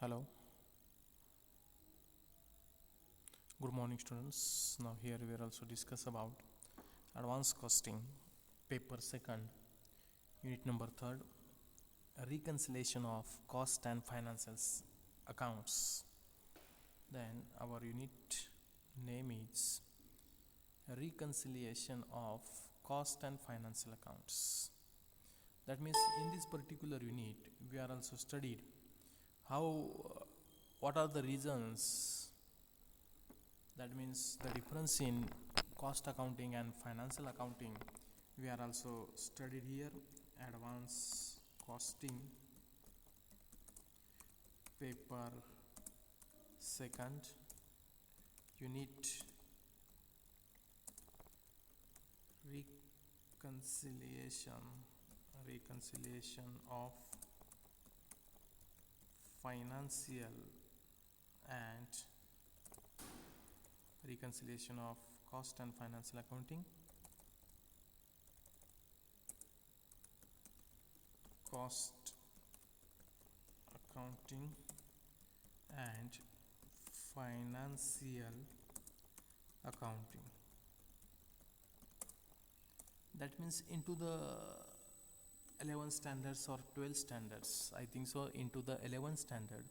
Hello, good morning students. Now here we will also discuss about advanced costing, paper second, unit number third, reconciliation of cost and financials accounts. Then our unit name is reconciliation of cost and financial accounts. That means in this particular unit we are also studied how what are the reasons, that means the difference in cost accounting and financial accounting. We are also studied here advanced costing, paper second, unit reconciliation of financial and reconciliation of cost and financial accounting, cost accounting and financial accounting. That means into the 11 standards or 12 standards, I think so, into the 11 standard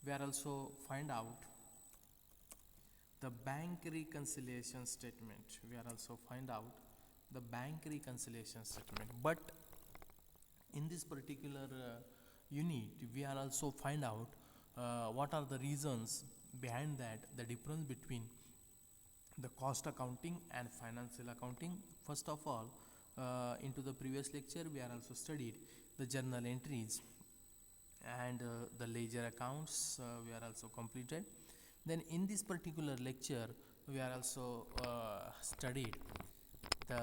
we are also find out the bank reconciliation statement. We are also find out the bank reconciliation statement, but in this particular unit we are also find out what are the reasons behind that, the difference between the cost accounting and financial accounting. First of all, into the previous lecture we are also studied the journal entries and the ledger accounts we are also completed. Then in this particular lecture we are also studied the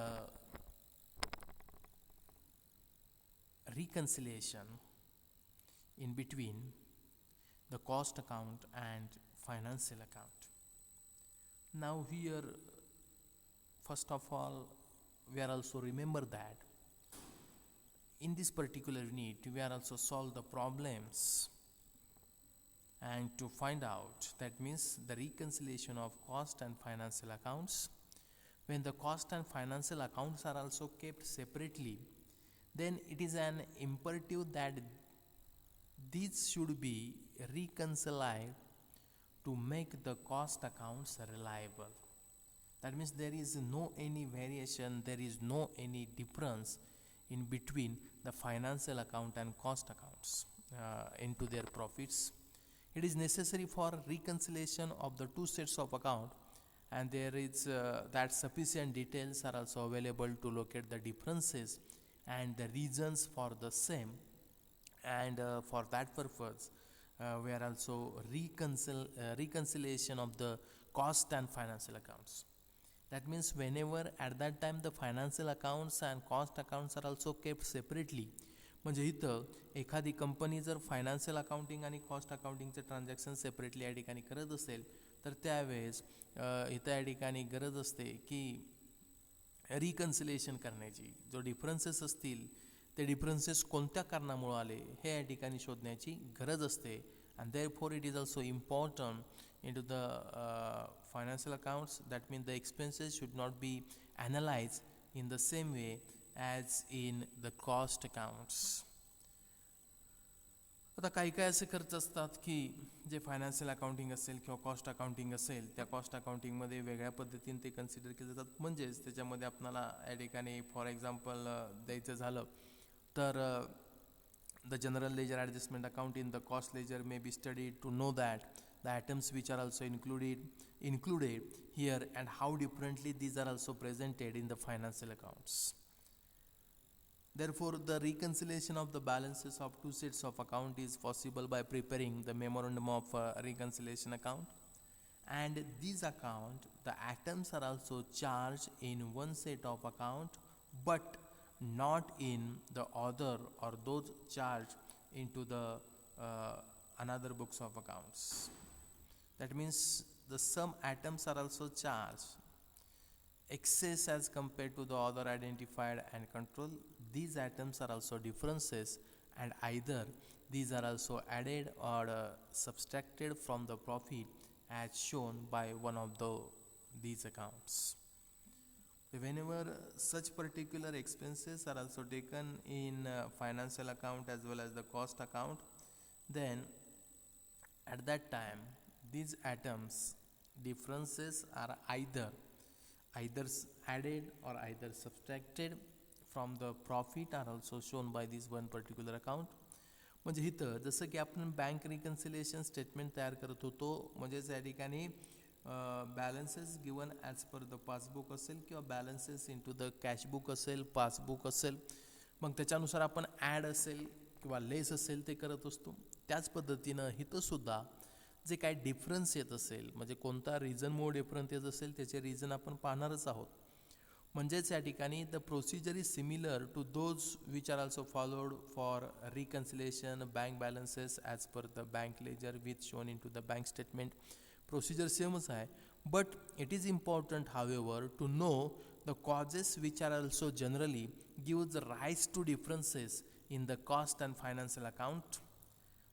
reconciliation in between the cost account and financial account. Now here, first of all, we are also remember that in this particular unit we are also solve the problems and to find out, that means the reconciliation of cost and financial accounts. When the cost and financial accounts are also kept separately, then it is an imperative that these should be reconciled to make the cost accounts reliable. That means there is no any variation, there is no any difference in between the financial account and cost accounts into their profits. It is necessary for reconciliation of the two sets of account, and there is that sufficient details are also available to locate the differences and the reasons for the same, and for that purpose we are also reconciliation of the cost and financial accounts. That means whenever at that time the financial accounts and cost accounts are also kept separately, म्हणजे इथं एखादी company जर financial accounting आणि cost अकाउंटिंगचे transaction separately या ठिकाणी करत असेल तर त्यावेळेस इथं या ठिकाणी गरज असते की रिकन्सिलेशन करण्याची. जो डिफरन्सेस असतील ते डिफरन्सेस कोणत्या कारणामुळे आले हे या ठिकाणी शोधण्याची गरज असते. and therefore it is also important into the financial accounts. That means the expenses should not be analyzed in the same way as in the cost accounts. आता काही काही असे खर्च असतात की जे फायनान्शियल अकाउंटिंग असेल किंवा कॉस्ट अकाउंटिंग असेल, त्या कॉस्ट अकाउंटिंगमध्ये वेगळ्या पद्धतीने ते कन्सिडर केले जातात. म्हणजेच त्याच्यामध्ये आपल्याला या ठिकाणी फॉर एक्झाम्पल द्यायचं झालं तर the general ledger adjustment account in the cost ledger may be studied to know that the items which are also included here and how differently these are also presented in the financial accounts. Therefore, the reconciliation of the balances of two sets of account is possible by preparing the memorandum of reconciliation account. And these account, the items are also charged in one set of account, but not in the other, or those charged into the another books of accounts. That means the some items are also charged excess as compared to the other identified and control. These items are also differences, and either these are also added or subtracted from the profit as shown by one of these accounts. Whenever such particular expenses are also taken in financial account as well as the cost account, then at that time these items differences are either added or either subtracted from the profit are also shown by this one particular account. म्हणजे इथं जसं की आपण bank reconciliation statement तयार करत होतो, म्हणजेच या ठिकाणी balances given as per the passbook असेल किंवा बॅलन्सेस इंटू द कॅशबुक असेल, पासबुक असेल, मग त्याच्यानुसार आपण ॲड असेल किंवा लेस असेल ते करत असतो. त्याच पद्धतीनं इथंसुद्धा जे काय डिफरन्स येत असेल, म्हणजे कोणता रिझनमुळे डिफरन्स येत असेल त्याचे रिझन आपण पाहणारच आहोत. म्हणजेच या ठिकाणी the procedure is similar to those which are also followed for reconciliation bank balances as per the bank ledger with shown in to the bank statement. Procedure सेमच आहे, but it is important however to know the causes which are also generally give the rise to differences in the cost and financial account.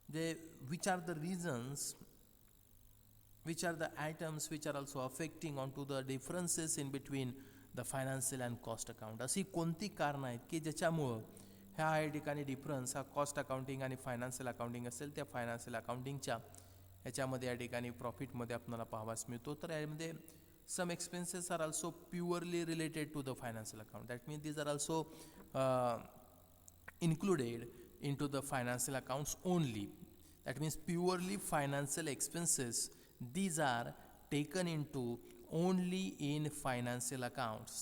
जे which are the reasons, which are the items which are also affecting onto the differences in between the financial and cost account. अशी कोणती कारणं आहेत की ज्याच्यामुळं ह्या ठिकाणी difference हा कॉस्ट अकाउंटिंग आणि फायनान्शियल अकाउंटिंग असेल त्या फायनान्शियल अकाउंटिंगच्या ह्याच्यामध्ये या ठिकाणी प्रॉफिटमध्ये आपल्याला पाहावास मिळतो. तर यामध्ये some expenses are also purely related to the financial account. That means these are also included into the financial accounts only. That means purely financial expenses, these are taken into only in financial accounts.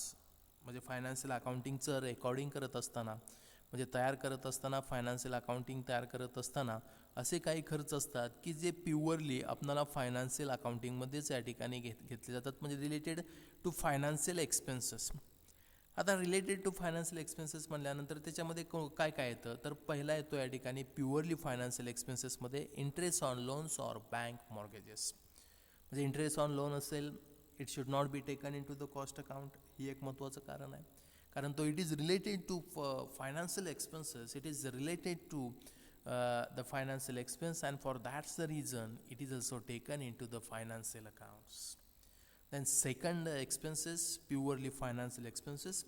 म्हणजे financial अकाउंटिंगचं recording करत असताना, म्हणजे तयार करत असताना, financial accounting तयार करत असताना असे काही खर्च असतात की जे प्युअरली आपल्याला फायनान्शियल अकाउंटिंगमध्येच या ठिकाणी घेतले जातात, म्हणजे रिलेटेड टू फायनान्शियल एक्सपेन्सेस. आता रिलेटेड टू फायनान्शियल एक्सपेन्सेस म्हणल्यानंतर त्याच्यामध्ये काय काय येतं, तर पहिला येतो या ठिकाणी प्युअरली फायनान्शियल एक्सपेन्सेसमध्ये interest on loans or bank mortgages. म्हणजे इंटरेस्ट ऑन लोन असेल, it should not be taken in to the cost account. ही एक महत्त्वाचं कारण आहे, कारण तो it is related to financial expenses, it is related to the financial expense and for that's the reason it is also taken in to the financial accounts. Then second expenses, purely financial expenses,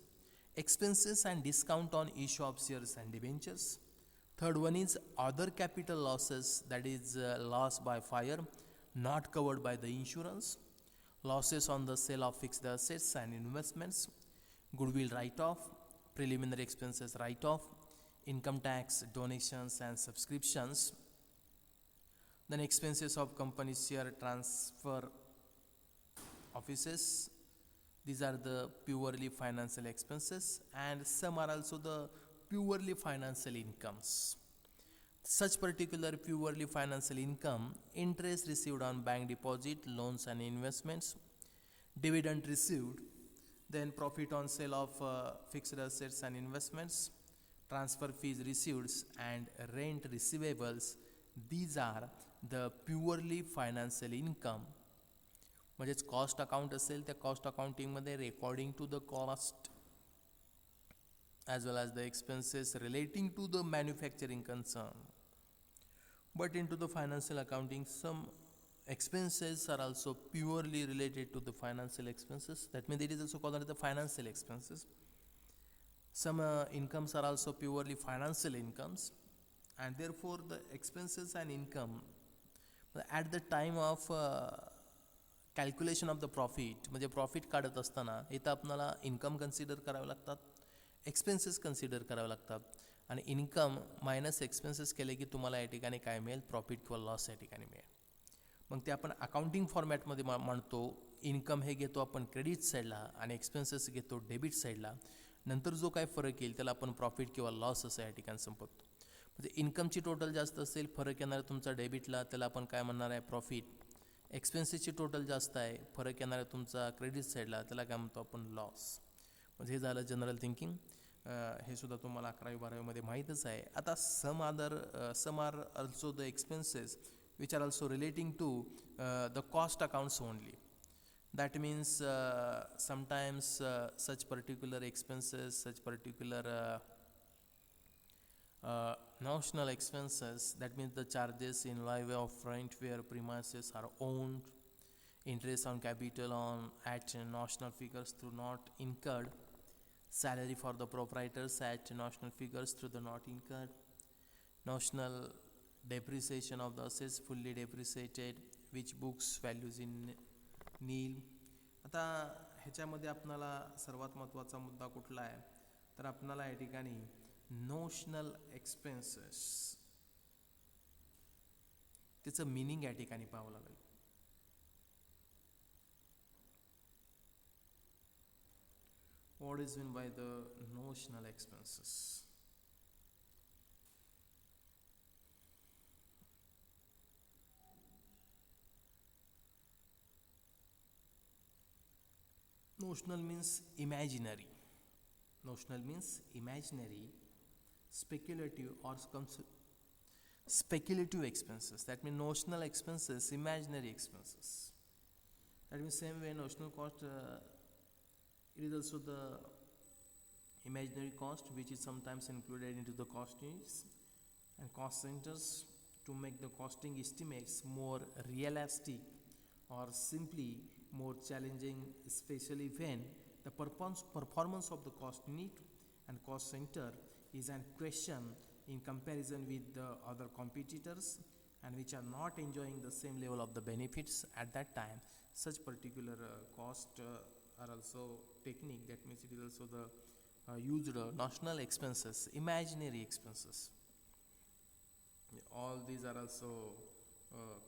expenses and discount on issue of shares and debentures. Third one is other capital losses, that is loss by fire not covered by the insurance, losses on the sale of fixed assets and investments, goodwill write-off, preliminary expenses write-off, income tax, donations and subscriptions. Then expenses of company share transfer offices, these are the purely financial expenses, and some are also the purely financial incomes. Such particular purely financial income, interest received on bank deposit, loans and investments, dividend received, then profit on sale of fixed assets and investments, transfer fees received and rent receivables, these are the purely financial income. म्हणजेच cost account असेल त्या cost अकाउंटिंगमध्ये recording to the cost as well as the expenses relating to the manufacturing concern. But in to the financial accounting some expenses are also purely related to the financial expenses. That means it is also called the financial expenses. Some incomes are also purely financial incomes, and therefore the expenses and income at the time of calculation of the profit, म्हणजे profit काढत असताना इथं आपल्याला income consider करावे लागतात, expenses consider करावे लागतात, आणि इन्कम मायनस एक्सपेन्सेस केले की तुम्हाला या ठिकाणी काय मिळेल, प्रॉफिट किंवा लॉस या ठिकाणी मिळेल. मग ते आपण अकाउंटिंग फॉर्मॅटमध्ये म्हणतो. इन्कम हे घेतो आपण क्रेडिट साईडला आणि एक्सपेन्सेस घेतो डेबिट साईडला. नंतर जो काय फरक येईल त्याला आपण प्रॉफिट किंवा लॉस असं या ठिकाणी संपवतो. म्हणजे इन्कमची टोटल जास्त असेल, फरक येणार तुमचा डेबिटला, त्याला आपण काय म्हणणार आहे, प्रॉफिट. एक्सपेन्सेसची टोटल जास्त आहे, फरक येणार आहे तुमचा क्रेडिट साईडला, त्याला काय म्हणतो आपण, लॉस. म्हणजे हे झालं जनरल थिंकिंग. हे सुद्धा तुम्हाला 11वी 12वीमध्ये माहीतच आहे. आता some are also the expenses which are also relating to the cost accounts only. That means sometimes such particular expenses, such particular Notional expenses, that means the charges in lieu of rent where premises are owned, interest on capital on at notional figures through not incurred, salary for the proprietors at notional figures through the not incurred, notional depreciation of the assets fully depreciated which books values in nil. आता ह्याच्यामध्ये आपणाला सर्वात महत्त्वाचा मुद्दा कुठला आहे तर आपणाला या ठिकाणी नोशनल एक्सपेन्सेस त्याचं मिनिंग या ठिकाणी पाहावं लागेल. What is meant by the notional expenses? Notional means imaginary. Notional means imaginary, speculative or speculative expenses. That means notional expenses, imaginary expenses. That means same way notional cost, it is also the imaginary cost which is sometimes included into the costings and cost centers to make the costing estimates more realistic or simply more challenging, especially when the performance of the cost unit and cost center is an question in comparison with the other competitors and which are not enjoying the same level of the benefits at that time. Such particular cost are also technique, that means it is also the used notional expenses, imaginary expenses. All these are also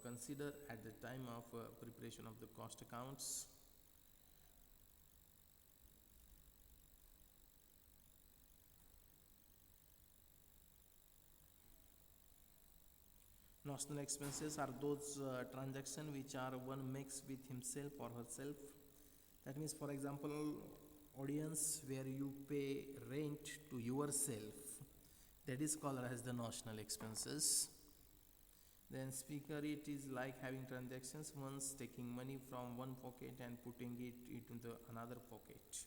considered at the time of preparation of the cost accounts. Notional expenses are those transactions which are one makes with himself or herself. That means, for example, audience where you pay rent to yourself, that is called as the notional expenses. Then speaker, it is like having transactions, once taking money from one pocket and putting it into the another pocket.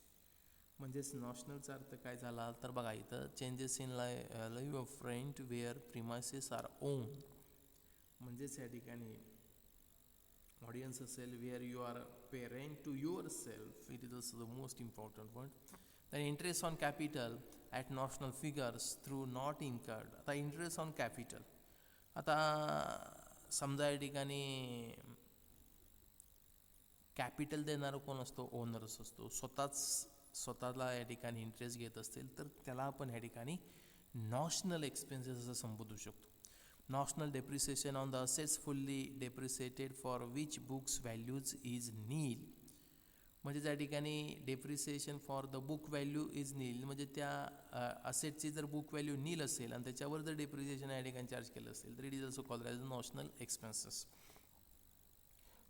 म्हणजेच नॉशनलचा अर्थ काय झाला तर बघा इथं changes in lieu of rent where premises are own. म्हणजेच या ठिकाणी audience असेल where you are pay rent to yourself, it is also the most important point. then interest on capital at notional figures through not incurred. आता interest on capital, आता समजा या ठिकाणी capital देणारा कोण असतो, ओनर्स असतो. स्वतःला या ठिकाणी इंटरेस्ट घेत असतील तर त्याला आपण या ठिकाणी नॉशनल एक्सपेन्सेस असं संबोधू शकतो. Notional depreciation on the assets fully depreciated for which books values is nil. म्हणजे त्या ठिकाणी depreciation for the book value is nil, म्हणजे त्या असेटची जर बुक व्हॅल्यू नील असेल आणि त्याच्यावर जर डेप्रिसिएशन या ठिकाणी चार्ज केलं असेल तर it is also called as notional expenses.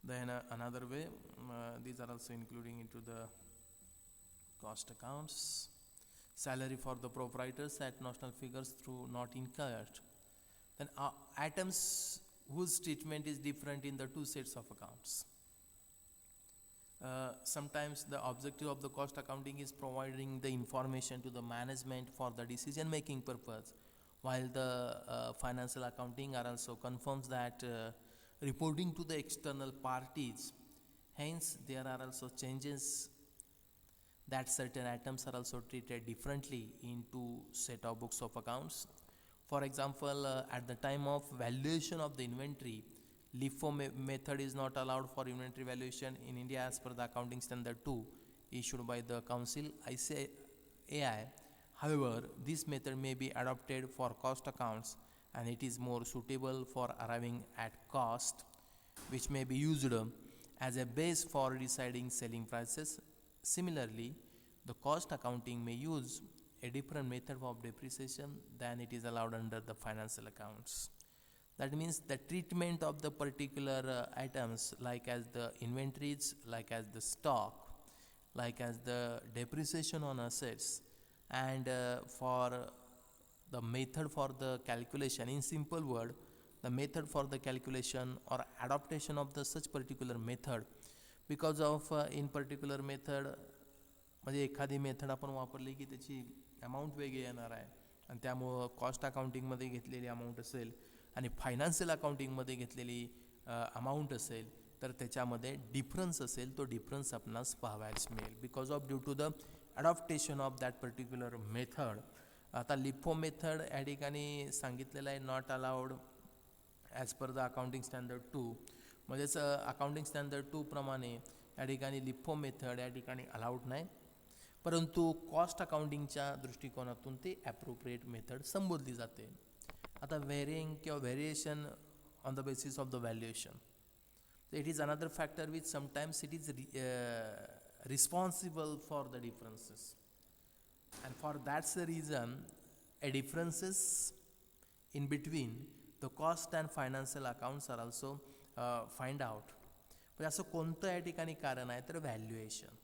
Then another way, these are also including into the cost accounts. Salary for the proprietors at notional figures through not incurred. Then items whose treatment is different in the two sets of accounts. Sometimes the objective of the cost accounting is providing the information to the management for the decision making purpose, while the financial accounting are also confirms that reporting to the external parties. Hence there are also changes that certain items are also treated differently in two set of books of accounts. For example, at the time of valuation of the inventory, LIFO method is not allowed for inventory valuation in India as per the accounting standard 2 issued by the council ICAI. However, this method may be adopted for cost accounts and it is more suitable for arriving at cost, which may be used as a base for deciding selling prices. Similarly, the cost accounting may use a different method of depreciation than it is allowed under the financial accounts. That means the treatment of the particular items like as the inventories, like as the stock, like as the depreciation on assets, and for the method for the calculation, in simple word, the method for the calculation or adaptation of the such particular method, because of in particular method म्हणजे एखादी method आपण वापरली की त्याची amount वेगळी येणार आहे आणि त्यामुळं कॉस्ट अकाउंटिंगमध्ये घेतलेली अमाऊंट असेल आणि फायनान्शियल अकाउंटिंगमध्ये घेतलेली अमाऊंट असेल तर त्याच्यामध्ये डिफरन्स असेल, तो डिफरन्स आपणास पाहावयास मिळेल because of due to the adaptation of that particular method. आता लिफो मेथड या ठिकाणी सांगितलेलं आहे not allowed as per the accounting standard 2, म्हणजेच अकाउंटिंग स्टँडर्ड 2 प्रमाणे या ठिकाणी लिफो मेथड या ठिकाणी अलाउड नाही, परंतु कॉस्ट अकाउंटिंगच्या दृष्टिकोनातून ते ॲप्रोप्रिएट मेथड संबोधली जाते. आता व्हेरिंग किंवा variation on the basis of the valuation, it is another factor which sometimes it is responsible for the differences, and for that's the reason a differences in between the cost and financial accounts are also find out. पण असं कोणतं या ठिकाणी कारण आहे तर valuation.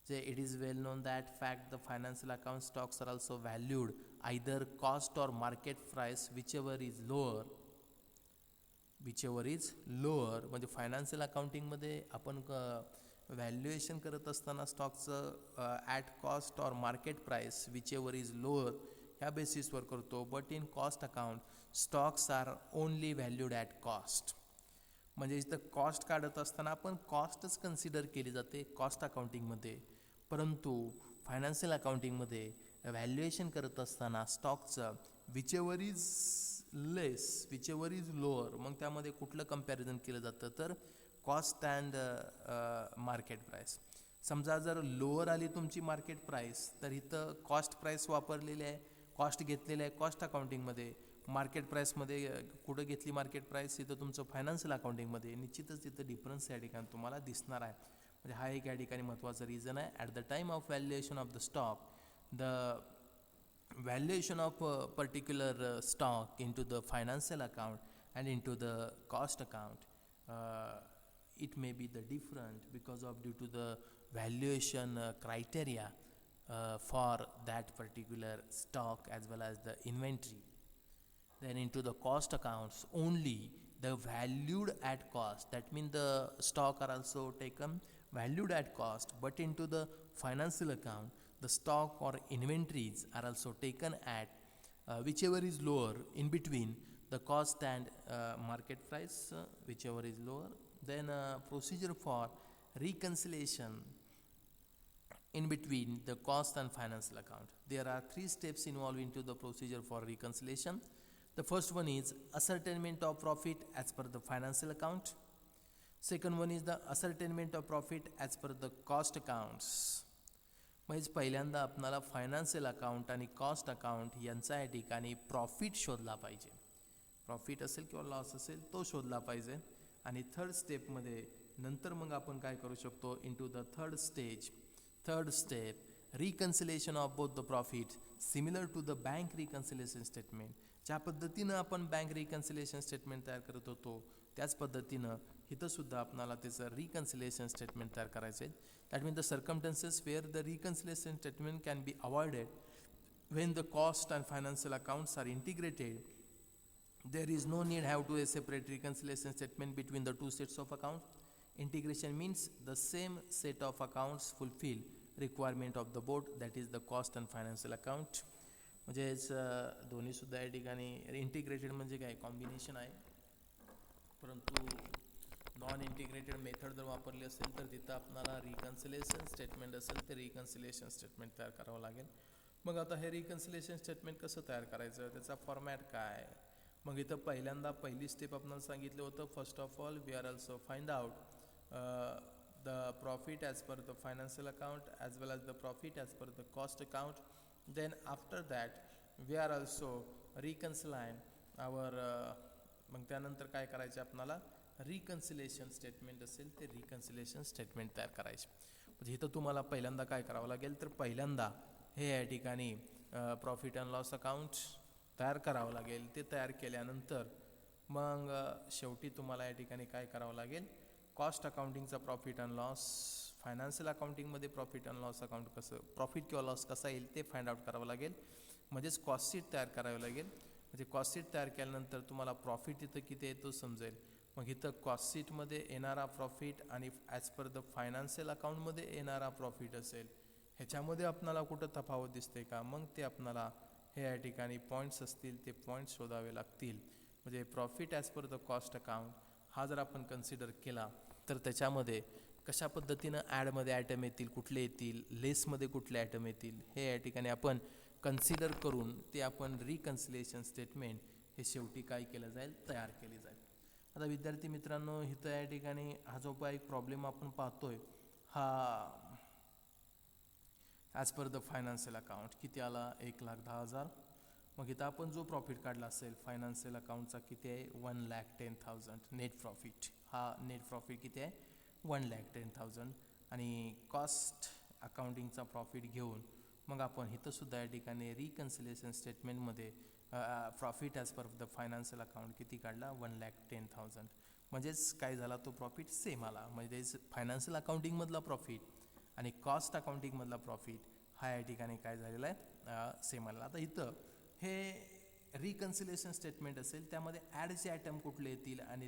जे it is well known that fact the financial account stocks are also valued either cost or market price whichever is lower, म्हणजे फायनान्शियल अकाउंटिंगमध्ये आपण व्हॅल्युएशन करत असताना स्टॉकचं at cost or market price whichever is lower ह्या बेसिसवर करतो. But in cost account stocks are only valued at cost, म्हणजे इथं कॉस्ट काढत असताना आपण कॉस्टच कन्सिडर केली जाते कॉस्ट अकाउंटिंगमध्ये, परंतु फायनान्शियल अकाउंटिंगमध्ये व्हॅल्युएशन करत असताना स्टॉकचं whichever is less, whichever is lower, मग त्यामध्ये कुठलं कंपॅरिझन केलं जातं तर कॉस्ट अँड मार्केट प्राईस. समजा जर लोअर आली तुमची मार्केट प्राईस तर इथं कॉस्ट प्राईस वापरलेली आहे, कॉस्ट घेतलेलं आहे कॉस्ट अकाउंटिंगमध्ये, मार्केट प्राईसमध्ये कुठं घेतली मार्केट प्राईस इथं तुमचं फायनान्शियल अकाउंटिंगमध्ये, निश्चितच तिथं डिफरन्स या ठिकाणी तुम्हाला दिसणार आहे. म्हणजे हा एक या ठिकाणी महत्त्वाचा रिझन आहे. At the time of valuation of the stock, the valuation of a particular stock into the financial account and into the cost account, it may be the different because of due to the valuation criteria for that particular stock as well as the inventory. Then into the cost accounts only the valued at cost, that means the stock are also taken valued at cost, but into the financial account the stock or inventories are also taken at whichever is lower in between the cost and market price, whichever is lower. Then procedure for reconciliation in between the cost and financial account. There are 3 steps involved into the procedure for reconciliation. The first one is ascertainment of profit as per the financial account. Second one is the ascertainment of profit as per the cost accounts. म्हणजे पहिल्यांदा आपणाला financial account आणि cost account यांचा या ठिकाणी profit शोधला पाहिजे, profit असेल किंवा लॉस असेल तो शोधला पाहिजे. आणि थर्ड स्टेपमध्ये नंतर मग आपण काय करू शकतो, इन to the third step reconciliation of both the profit similar to the bank reconciliation statement. ज्या पद्धतीनं आपण बँक रिकन्सिलेशन स्टेटमेंट तयार करत होतो त्याच पद्धतीनं इथंसुद्धा आपणाला त्याचं रिकन्सिलेशन स्टेटमेंट तयार करायचं आहे. That means the circumstances where the reconciliation statement can be avoided when the cost and financial accounts are integrated. There is no need have to a separate reconciliation statement between the two sets of accounts. Integration means the same set of accounts fulfill requirement of the both, that is the cost and financial account. म्हणजेच दोन्ही सुद्धा या ठिकाणी integrated म्हणजे काय combination आहे, परंतु non integrated method जर वापरली असेल तर तिथं आपल्याला रिकन्सिलेशन स्टेटमेंट असेल ते रिकन्सिलेशन स्टेटमेंट तयार करावं लागेल. मग आता हे रिकन्सिलेशन स्टेटमेंट कसं तयार करायचं, त्याचा फॉर्मॅट काय. मग इथं पहिल्यांदा पहिली स्टेप आपल्याला सांगितलं होतं, first of all we are also find out the profit as per the financial account as well as the profit as per the cost account. Then after that we are also reconciling our, मग त्यानंतर काय करायचं आपल्याला reconciliation statement असेल ते reconciliation statement तयार करायचे. म्हणजे इथं तुम्हाला पहिल्यांदा काय करावं लागेल तर पहिल्यांदा हे या ठिकाणी प्रॉफिट अँड लॉस अकाउंट तयार करावं लागेल. ते तयार केल्यानंतर मग शेवटी तुम्हाला या ठिकाणी काय करावं लागेल, कॉस्ट अकाउंटिंगचा प्रॉफिट अँड लॉस, फायनान्शियल अकाउंटिंगमध्ये प्रॉफिट अँड लॉस अकाउंट कसं प्रॉफिट किंवा लॉस कसा येईल ते फाइंड आउट करावं लागेल. म्हणजेच कॉस्ट शीट तयार करावी लागेल. म्हणजे कॉस्ट शीट तयार केल्यानंतर तुम्हाला प्रॉफिट इथं किती आहे तो समजेल. मग इथं कॉस्ट शीटमध्ये येणारा प्रॉफिट आणि ॲज पर द फायनान्शियल अकाउंटमध्ये येणारा प्रॉफिट असेल, ह्याच्यामध्ये आपणाला कुठं तफावत दिसते का, मग ते आपणाला हे या ठिकाणी पॉईंट्स असतील ते पॉईंट्स शोधावे लागतील. म्हणजे profit as per the cost account हा जर आपण कन्सिडर केला तर त्याच्यामध्ये कशा पद्धतीनं ॲडमध्ये ॲटम येतील, कुठले येतील, लेसमध्ये कुठले ॲटम येतील, हे या ठिकाणी आपण कन्सिडर करून ते आपण रिकन्सिलेशन स्टेटमेंट हे शेवटी काय केलं जाईल, तयार केली जाईल. आता विद्यार्थी मित्रांनो, इथं या ठिकाणी हा जो एक प्रॉब्लेम आपण पाहतोय हा as per the financial account किती आला, 1,10,000. मग इथं आपण जो प्रॉफिट काढला असेल फायनान्शियल अकाउंटचा किती आहे, 1,10,000 नेट प्रॉफिट. हा नेट प्रॉफिट किती आहे, 1,10,000. आणि कॉस्ट अकाउंटिंगचा प्रॉफिट घेऊन मग आपण इथंसुद्धा या ठिकाणी रिकन्सिलेशन स्टेटमेंटमध्ये profit as per the financial account किती काढला, 1,10,000. म्हणजेच काय झाला, तो प्रॉफिट सेम आला. म्हणजेच फायनान्शियल अकाउंटिंगमधला प्रॉफिट आणि कॉस्ट अकाउंटिंगमधला प्रॉफिट हा या ठिकाणी काय झालेला आहे, सेम आला. आता इथं हे रिकन्सिलेशन स्टेटमेंट असेल, त्यामध्ये ॲडचे ॲटम कुठले येतील आणि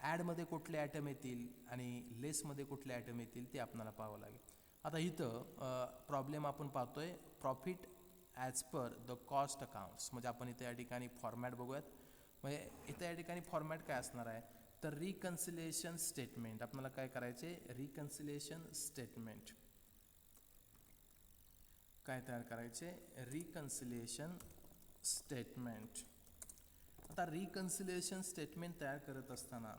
ॲडमध्ये कुठले ॲटम येतील आणि लेसमध्ये कुठले ॲटम येतील ते आपल्याला पाहावं लागेल. आता इथं प्रॉब्लेम आपण पाहतोय profit as per the cost accounts. म्हणजे आपण इथं या ठिकाणी फॉर्मॅट बघूयात. म्हणजे इथं या ठिकाणी फॉर्मॅट काय असणार आहे, तर रिकन्सिलेशन स्टेटमेंट आपल्याला काय करायचे, रिकन्सिलेशन स्टेटमेंट काय तयार करायचे, रिकन्सिलेशन स्टेटमेंट. आता रिकन्सिलेशन स्टेटमेंट तयार करत असताना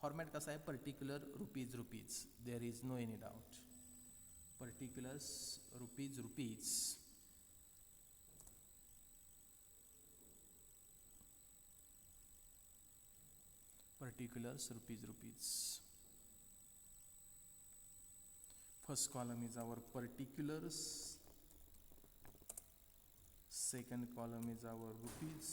फॉर्मॅट कसा आहे, particular rupees, there is no any doubt. Particulars rupees, particulars rupees. First column is our particulars, second column is our rupees,